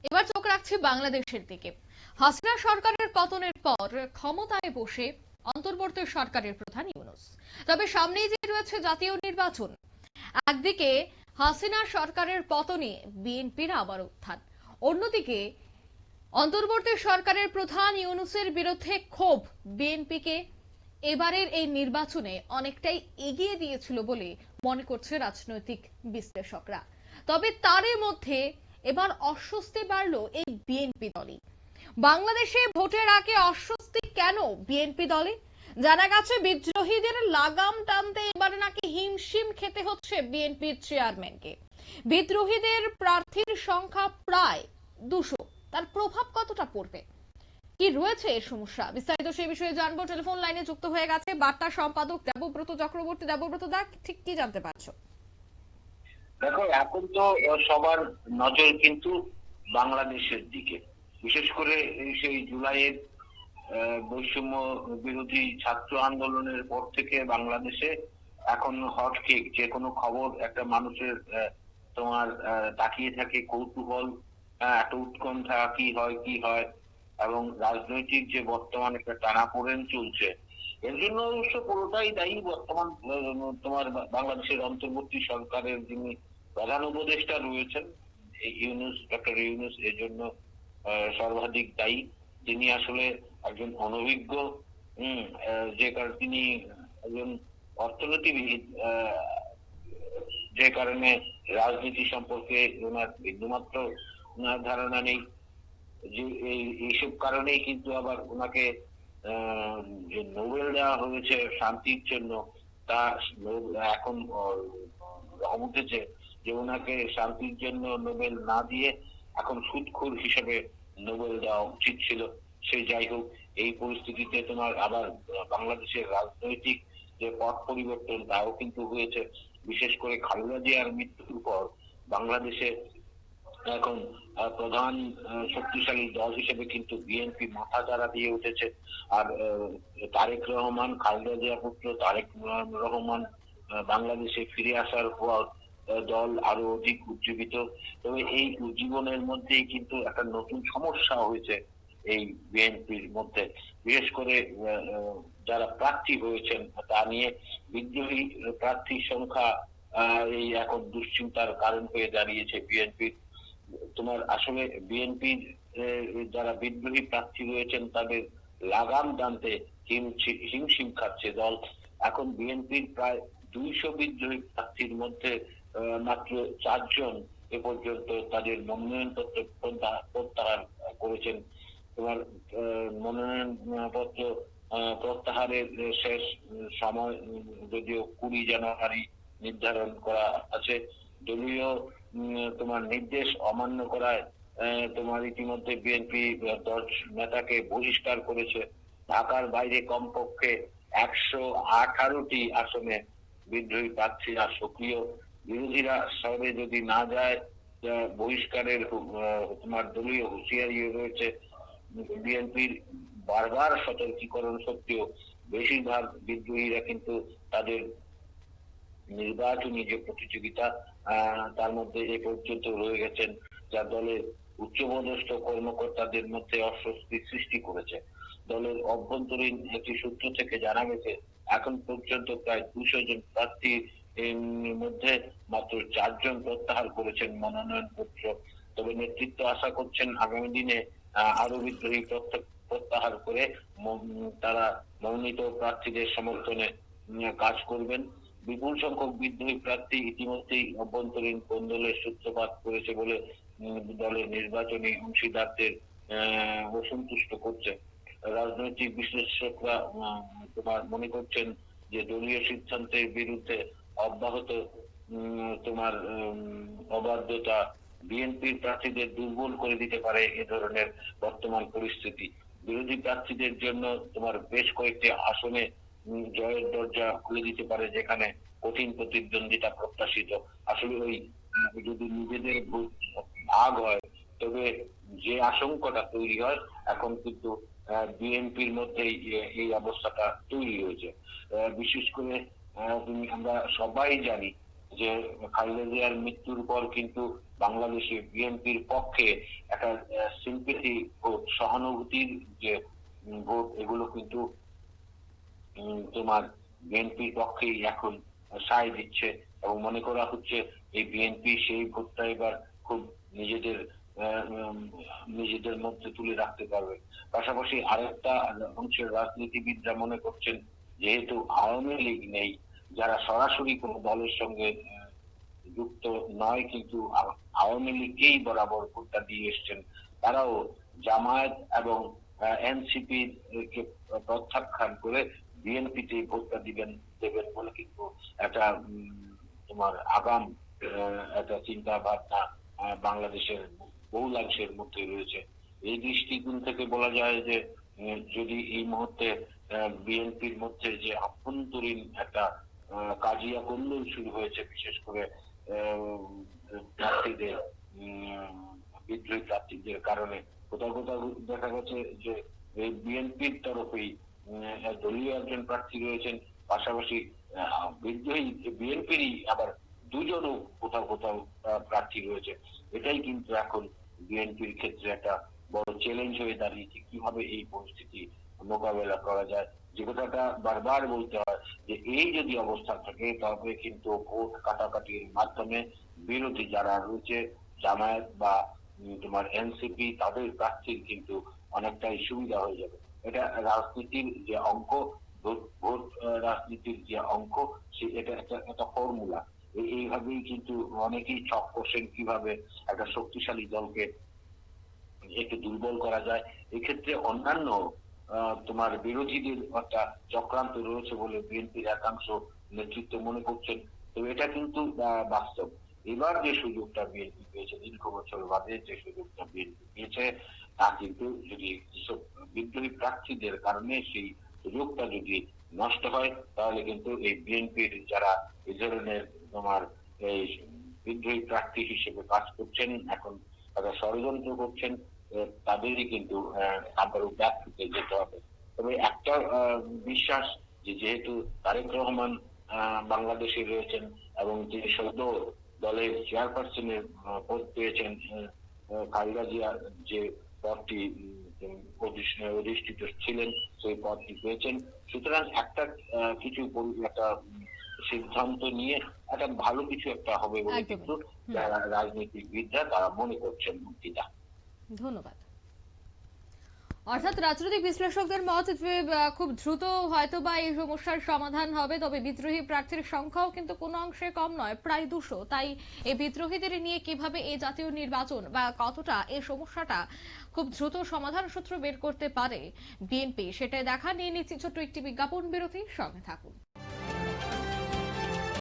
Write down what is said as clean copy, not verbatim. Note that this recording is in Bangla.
এবার চোখ রাখছি বাংলাদেশের দিকে। হাসিনা সরকারের পতনের পর ক্ষমতায় বসে অন্তর্বর্তী সরকারের প্রধান ইউনূস। তবে সামনেই যে রয়েছে জাতীয় নির্বাচন। একদিকে হাসিনা সরকারের পতনে বিএনপির আবার উত্থান, অন্যদিকে অন্তর্বর্তী সরকারের প্রধান ইউনূসের বিরুদ্ধে ক্ষোভ বিএনপিকে এবারের এই নির্বাচনে অনেকটাই এগিয়ে দিয়েছিল বলে মনে করছে রাজনৈতিক বিশ্লেষকরা। তবে তারই মধ্যে এবার অস্বস্তি বাড়ল এই বিএনপি দলই। বাংলাদেশে ভোটের আগে অস্বস্তি কেন বিএনপি দলে? জানা গেছে বিদ্রোহীদের লাগাম টানতে এবার নাকি হিমশিম খেতে হচ্ছে বিএনপির চেয়ারম্যানকে। বিদ্রোহীদের প্রার্থীর সংখ্যা প্রায় 200। তার প্রভাব কতটা পড়বে, কি রয়েছে এর সমস্যা, বিস্তারিত সেই বিষয়ে জানবো। টেলিফোন লাইনে যুক্ত হয়ে গেছে বার্তা সম্পাদক দেবব্রত চক্রবর্তী। দেবব্রত দা, ঠিক কি জানতে পারছো? দেখো, এখন তো সবার নজর কিন্তু বাংলাদেশের দিকে, বিশেষ করে সেই জুলাইয়ের বৈষম্য বিরোধী ছাত্র আন্দোলনের পর থেকে বাংলাদেশে এখন হটকেক যে কোনো খবর একটা মানুষের তোমার তাকিয়ে থাকে কৌতূহল, একটা উৎকণ্ঠা, কি হয় কি হয়। এবং রাজনৈতিক যে বর্তমান একটা টানাপোড়েন চলছে, এর জন্য অবশ্য পুরোটাই দায়ী বর্তমান তোমার বাংলাদেশের অন্তর্বর্তী সরকারের যিনি প্রধান উপদেষ্টা রয়েছেন, এই ইউনূস, ডক্টর ইউনূস, এর জন্য সর্বাধিক দায়ী। তিনি আসলে একজন অনভিজ্ঞ, যে কারণে তিনি একজন অর্থনীতিবিদ, যে কারণে রাজনীতি সম্পর্কে ওনার বিন্দুমাত্র ধারণা নেই। যে এইসব কারণেই কিন্তু আবার ওনাকে যে নোবেল দেওয়া হয়েছে শান্তির জন্য, তা এখন উঠেছে যে ওনাকে শান্তির জন্য নোবেল না দিয়ে এখন সুদখোর হিসেবে নোবেল দেওয়া উচিত ছিল। সে যাই হোক, এই পরিস্থিতিতে তোমার আবার বাংলাদেশের রাজনৈতিক যে পথ পরিবর্তন তাও কিন্তু হয়েছে। বিশেষ করে খালেদা জিয়ার মৃত্যুর পর বাংলাদেশে এখন প্রধান শক্তিশালী দল হিসেবে কিন্তু বিএনপি মাথা চাড়া দিয়ে উঠেছে। আর তারেক রহমান, খালেদা জিয়া পুত্র তারেক রহমান বাংলাদেশে ফিরে আসার পর দল আরো অধিক উজ্জীবিত। তবে এই উজ্জীবনের মধ্যেই কিন্তু একটা নতুন সমস্যা হয়েছে এই বিএনপির মধ্যে, বিশেষ করে যারা প্রার্থী হয়েছেন তা নিয়ে। বিদ্রোহী প্রার্থীর সংখ্যা এই এখন দুশ্চিন্তার কারণ হয়ে দাঁড়িয়েছে বিএনপির। তোমার আসলে বিএনপির যারা বিদ্রোহী প্রার্থী রয়েছেন তাদের লাগাম টানতে হিমশিম খাচ্ছে দল। এখন বিএনপির প্রায় 200 বিদ্রোহী প্রার্থীর মধ্যে মাত্র 4 জন এ পর্যন্ত তাদের মনোনয়ন পত্র প্রত্যাহার করেছেন। তোমার মনোনয়ন পত্র প্রত্যাহারের শেষ সময় যদিও 20 জানুয়ারি নির্ধারণ করা আছে। দলীয় তোমার নির্দেশ অমান্য করায় তোমার ইতিমধ্যে বিএনপি 10 নেতাকে বহিষ্কার করেছে। ঢাকার বাইরে কমপক্ষে 118টি আসনে বিদ্রোহী প্রার্থীরা সক্রিয়। বিরোধীরা শহরে যদি না যায়, বহিষ্কারের তোমার দলীয় হুঁশিয়ারি রয়েছে। বিএনপির বারবার সতর্কীকরণ সত্ত্বেও বেশিরভাগ বিদ্রোহীরা কিন্তু তাদের নির্বাচনী যে প্রতিযোগিতা তার মধ্যে এ পর্যন্ত রয়ে গেছেন, যা দলের উচ্চপদস্থ কর্মকর্তাদের মধ্যে অস্বস্তি সৃষ্টি করেছে। দলের অভ্যন্তরীণ একটি সূত্র থেকে জানা গেছে এখন পর্যন্ত প্রায় 200 জন প্রার্থীর মধ্যে মাত্র 4 জন প্রত্যাহার করেছেন মনোনয়ন পত্র। তবে নেতৃত্ব আশা করছেন আগামী দিনে আরো বিদ্রোহী প্রত্যাহার করে তারা মনোনীত প্রার্থীদের সমর্থনে কাজ করবেন। বিপুল সংখ্যক বিদ্রোহী প্রার্থী ইতিমধ্যেই অভ্যন্তরীণ কোন্দলের সূত্রপাত করেছে বলে দলের নির্বাচনী অংশীদারদের অসন্তুষ্ট করছে। রাজনৈতিক বিশ্লেষকরা তোমার মনে করছেন যে দলীয় সিদ্ধান্তের বিরুদ্ধে অব্যাহত তোমার অবাধ্যতা বিএনপির প্রার্থীদের দুর্বল করে দিতে পারে। এ ধরনের বর্তমান পরিস্থিতি বিরোধী প্রার্থীদের জন্য তোমার বেশ কয়েকটি আসনে জয়ের দরজা খুলে দিতে পারে, যেখানে কঠিন প্রতিদ্বন্দ্বিতা প্রত্যাশিত। আসলে ওই যদি নিজেদের ভাগ হয়, তবে যে আশঙ্কাটা তৈরি হয় এখন কিন্তু বিএনপির মধ্যেই এই অবস্থাটা তৈরি হয়েছে। বিশেষ করে আমরা সবাই জানি যে খালেদা জিয়ার মৃত্যুর পর কিন্তু বাংলাদেশে বিএনপির পক্ষে একটা সিম্পেথি ভোট, সহানুভূতির যে ভোট, এগুলো কিন্তু তোমার বিএনপির পক্ষেই এখন সায় দিচ্ছে এবং মনে করা হচ্ছে এই বিএনপি সেই ভোটটা এবার খুব নিজেদের নিজেদের মধ্যে তুলে রাখতে পারবে। পাশাপাশি আরেকটা অংশের রাজনীতিবিদরা মনে করছেন, যেহেতু আওয়ামী লীগ নেই, যারা সরাসরি কোনো দলের সঙ্গে যুক্ত নয় কিন্তু আওয়ামী লীগকেই বরাবর ভোটটা দিয়ে এসছেন, তারাও জামায়াত এবং এনসিপি কে প্রত্যাখ্যান করে বিএনপিতে ভোটটা দেবেন বলে কিন্তু একটা তোমার আগাম একটা চিন্তা ভাবনা বাংলাদেশের বহুলাংশের মধ্যে রয়েছে। এই দৃষ্টিকোণ থেকে বলা যায় যে যদি এই মুহূর্তে বিএনপির মধ্যে যে আভ্যন্তরীণ একটা কাজিয়া কোন্দল শুরু হয়েছে, বিশেষ করে প্রার্থীদের বিদ্রোহী প্রার্থীদের কারণে, কোথাও কোথাও দেখা গেছে যে বিএনপির তরফেই দলীয় একজন প্রার্থী রয়েছেন, পাশাপাশি বিদ্রোহী বিএনপিরই আবার দুজনও কোথাও কোথাও প্রার্থী রয়েছে। এটাই কিন্তু এখন বিএনপির ক্ষেত্রে একটা বড় চ্যালেঞ্জ হয়ে দাঁড়িয়েছে, কিভাবে এই পরিস্থিতি মোকাবেলা করা যায়। যে কথাটা বারবার বলতে হয় যে এই যদি অবস্থা থাকে, তবে কিন্তু ভোট কাটাকাটির মাধ্যমে বিরোধী যারা রয়েছে, জামায়াত বা তোমার এনসিপি, তাদের প্রার্থীর কিন্তু অনেকটাই সুবিধা হয়ে যাবে। এটা রাজনীতির যে অঙ্ক, ভোট রাজনীতির যে অঙ্ক, এটা একটা ফর্মুলা। এইভাবেই কিন্তু অনেকেই ছক কষেন কিভাবে একটা শক্তিশালী দলকে একটু দুর্বল করা যায়। এক্ষেত্রে অন্যান্য তোমার বিরোধীদের একটা চক্রান্ত রয়েছে বলে বিএনপির একাংশ নেতৃত্ব মনে করছেন। তো এটা কিন্তু বাস্তব। এবার যে সুযোগটা বিএনপি পেয়েছে, দীর্ঘ বছর বাদে যে সুযোগটা বিএনপি পেয়েছে, তা কিন্তু যদি এসব বিদ্রোহী প্রার্থীদের কারণে সেই সুযোগটা যদি নষ্ট হয়, তাহলে কিন্তু এই বিএনপির যারা এই ধরনের তোমার এই বিদ্রোহী প্রার্থী হিসেবে কাজ করছেন, এখন তারা ষড়যন্ত্র করছেন, তাদেরই কিন্তু আবারও ব্যর্থতে যেতে হবে। তবে একটা বিশ্বাস, যে যেহেতু তারেক রহমান বাংলাদেশে রয়েছেন এবং তিনি সদ্য দলের চেয়ারপারসনের পদ পেয়েছেন, খালেদা জিয়া যে পদটি অধিষ্ঠিত ছিলেন সেই পদটি পেয়েছেন, সুতরাং একটা কিছু একটা সিদ্ধান্ত নিয়ে একটা ভালো কিছু একটা হবে বলে কিন্তু যারা রাজনীতিবিদরা তারা মনে করছেন। মুক্তিদা, ধন্যবাদ। অর্থাৎ রাজনৈতিক বিশ্লেষকদের মত যে খুব দ্রুত হয়তো বা এই সমস্যার সমাধান হবে, তবে বিদ্রোহী প্রার্থীর সংখ্যাও কিন্তু কোনো অংশে কম নয়, প্রায় 200। তাই এই বিদ্রোহীদের নিয়ে কিভাবে এই জাতীয় নির্বাচন বা কতটা এই সমস্যাটা খুব দ্রুত সমাধান সূত্র বের করতে পারে বিএনপি, সেটাই দেখা। নিয়ে নিচ্ছি ছোট্ট একটি বিজ্ঞাপন বিরতি, সঙ্গে থাকুন।